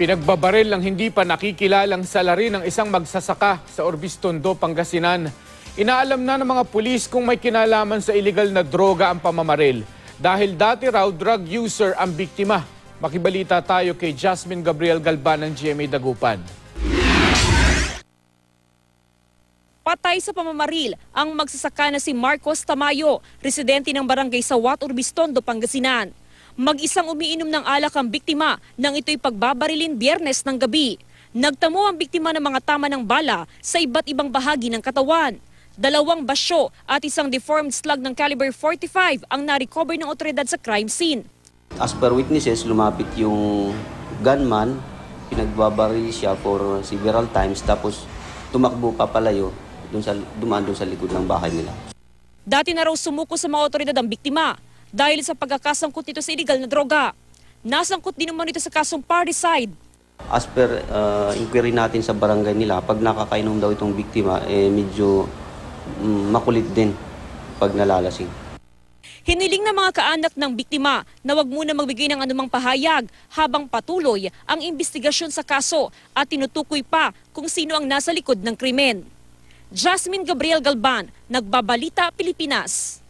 Pinagbabaril ng hindi pa nakikilalang salarin ng isang magsasaka sa Orbistondo, Pangasinan. Inaalam na ng mga pulis kung may kinalaman sa iligal na droga ang pamamaril dahil dati raw drug user ang biktima. Makibalita tayo kay Jasmine Gabriel Galban ng GMA Dagupan. Patay sa pamamaril ang magsasaka na si Marcos Tamayo, residente ng barangay Sawat, Orbistondo, Pangasinan. Mag-isang umiinom ng alak ang biktima nang ito'y pagbabarilin Biyernes ng gabi. Nagtamo ang biktima ng mga tama ng bala sa iba't ibang bahagi ng katawan. 2 basyo at isang deformed slug ng caliber 45 ang na-recover ng otoridad sa crime scene. As per witnesses, lumapit yung gunman, pinagbabaril siya for several times tapos tumakbo papalayo, dumaan doon sa likod ng bahay nila. Dati na raw sumuko sa mga otoridad ang biktima dahil sa pagkakasangkot nito sa illegal na droga. Nasangkot din naman ito sa kasong parricide. As per inquiry natin sa barangay nila, pag nakakainom daw itong biktima, medyo makulit din pag nalalasing. Hiniling ng mga kaanak ng biktima na wag muna magbigay ng anumang pahayag habang patuloy ang investigasyon sa kaso at tinutukoy pa kung sino ang nasa likod ng krimen. Jasmine Gabriel Galban, Nagbabalita, Pilipinas.